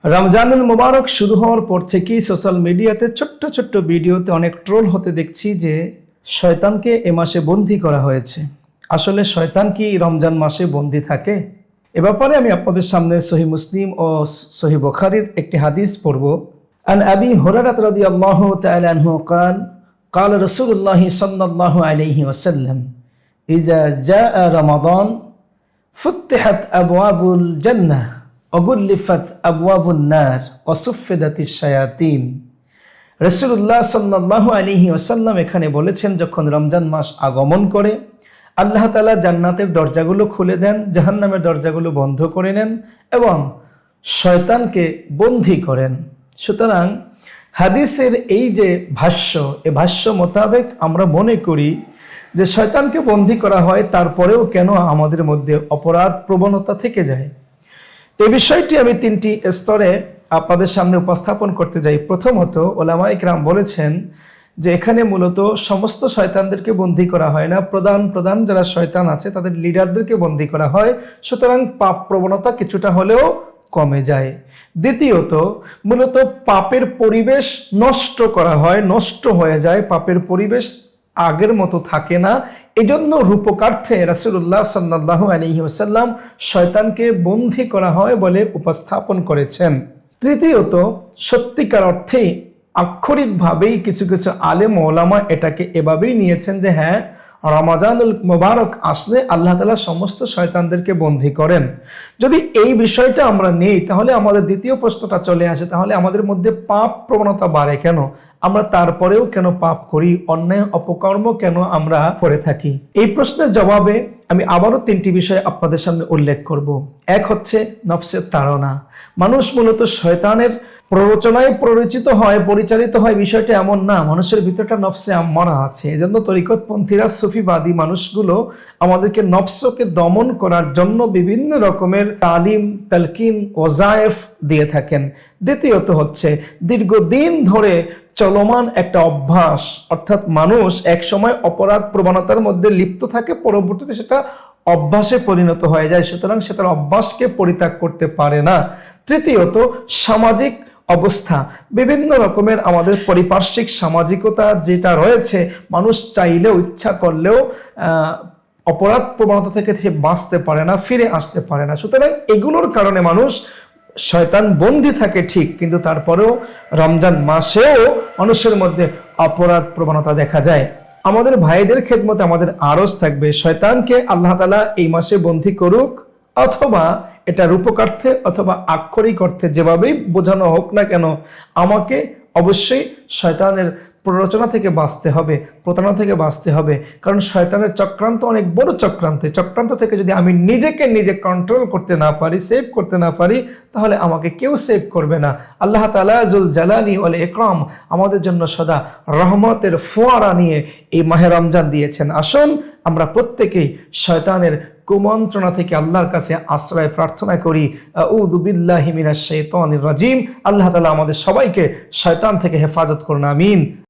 রমজানুল মুবারক শুরু হওয়ার পর থেকেই সোশ্যাল মিডিয়াতে ছোট্ট ছোট্ট ভিডিওতে অনেক ট্রোল হতে দেখছি যে শয়তানকে এ মাসে বন্দী করা হয়েছে। আসলে শয়তান কি রমজান মাসে বন্দী থাকে? এ ব্যাপারে আমি আপনাদের সামনে সহিহ মুসলিম ও সহিহ বুখারীর একটি হাদিস পড়ব। আন আবি হুরায়রা রাদিয়াল্লাহু তাআলা আনহু قال قال رسول الله صلى الله عليه وسلم إذا جاء رمضان فتحت أبواب الجنة অগুল্লিফাত আবওয়াবুন নার ওয়াসুফিদাতিশ শায়াতিন। রাসূলুল্লাহ সাল্লাল্লাহু আলাইহি ওয়াসাল্লাম এখানে বলেছেন, যখন রমজান মাস আগমন করে আল্লাহ তাআলা জান্নাতের দরজাগুলো খুলে দেন, জাহান্নামের দরজাগুলো বন্ধ করে নেন এবং শয়তানকে বন্দী করেন। সুতরাং হাদিসের এই যে ভাষ্য, এই ভাষ্য মোতাবেক আমরা মনে করি যে শয়তানকে বন্দী করা হয়, তারপরেও কেন আমাদের মধ্যে অপরাধ প্রবণতা থেকে যায়। এই বিষয়টি আমি তিনটি স্তরে আপনাদের সামনে উপস্থাপন করতে যাই। প্রথমত, ওলামায়ে কেরাম বলেছেন যে এখানে মূলত সমস্ত শয়তানদেরকে বন্দী করা হয় না, প্রধান যারা শয়তান আছে তাদের লিডারদেরকে বন্দী করা হয়। সুতরাং পাপ প্রবণতা কিছুটা হলেও কমে যায়। দ্বিতীয়ত, মূলত পাপের পরিবেশ নষ্ট করা হয়, নষ্ট হয়ে যায়, পাপের পরিবেশ আগের মতো থাকে না। এজন্য রূপকার্থে রাসূলুল্লাহ সাল্লাল্লাহু আলাইহি ওয়াসাল্লাম শয়তানকে বন্দী করা হয় বলে উপস্থাপন করেছেন। তৃতীয়ত, সত্যিকার অর্থে আক্ষরিকভাবেই কিছু কিছু আলেম ওলামা এটাকে এভাবেই নিয়েছেন যে হ্যাঁ, রমজানুল মুবারক আসলে আল্লাহ তাআলা সমস্ত শয়তানদেরকে বন্দী করেন। যদি এই বিষয়টা আমরা নেই, তাহলে আমাদের দ্বিতীয় প্রশ্নটা চলে আসে, তাহলে আমাদের মধ্যে পাপ প্রবণতা বাড়ে কেন? আমরা তারপরেও কেন পাপ করি? অন্যায় অপকর্ম কেন আমরা করে থাকি? এই প্রশ্নের জবাবে আমি আবারও তিনটি বিষয় আপনাদের সামনে উল্লেখ করব। এক হচ্ছে নফসের তাড়না। মানুষ মূলত শয়তানের প্ররোচনায় পরিচালিত হয়, বিষয়টা এমন না। মানুষের ভিতরটা নফসে আম্মারা আছে। এজন্য তরিকতপন্থীরা, সুফিবাদী মানুষগুলো আমাদেরকে নফসকে দমন করার জন্য বিভিন্ন রকমের তালিম, তালকিন, ওয়াজায়েফ দিয়ে থাকেন। দ্বিতীয়ত হচ্ছে দীর্ঘদিন ধরে চলমান একটা অভ্যাস, অর্থাৎ মানুষ এক সময় অপরাধ প্রবণতার মধ্যে লিপ্ত থাকে, পরবর্তীতে সেটা অভ্যাসে পরিণত হয়ে যায়, সুতরাং সে তার অভ্যাসকে পরিত্যাগ করতে পারে না। তৃতীয়ত সামাজিক অবস্থা, বিভিন্ন রকমের আমাদের পারিপার্শ্বিক সামাজিকতা যেটা রয়েছে, মানুষ চাইলেও ইচ্ছা করলেও অপরাধ প্রবণতা থেকে সে বাঁচতে পারে না, ফিরে আসতে পারে না। সুতরাং এগুলোর কারণে মানুষ শয়তান বন্দী থাকে ঠিক, কিন্তু তারপরেও রমজান মাসেও মানুষের মধ্যে অপরাধ প্রবণতা দেখা যায়। আমাদের ভাইদের খেদমতে আমাদের আরজ থাকবে, শয়তানকে আল্লাহ তাআলা এই মাসে বন্দী করুক, অথবা এটা রূপকার্থে অথবা আক্ষরিক অর্থে যেভাবেই বোঝানো হোক না কেন, আমাকে অবশ্যই শয়তানের প্ররোচনা থেকে বাঁচতে হবে, প্রতারণা থেকে বাঁচতে হবে। কারণ শয়তানের চক্রান্ত অনেক বড় চক্রান্ত। চক্রান্ত থেকে যদি আমি নিজে কন্ট্রোল করতে না পারি, সেভ করতে না পারি, তাহলে আমাকে কেউ সেভ করবে না। আল্লাহ তাআলা যুল জালালি ওয়াল ইকরাম আমাদের জন্য সদা রহমতের ফোয়ারা নিয়ে এই মাহে রমজান দিয়েছেন। আসুন আমরা প্রত্যেকেই শয়তানের কুমন্ত্রণা থেকে আল্লাহর কাছে আশ্রয় প্রার্থনা করি। আউযু বিল্লাহি মিনাশ শাইতানির রাজিম। আল্লাহ তাআলা আমাদের সবাইকে শয়তান থেকে হেফাজত করুন, আমিন।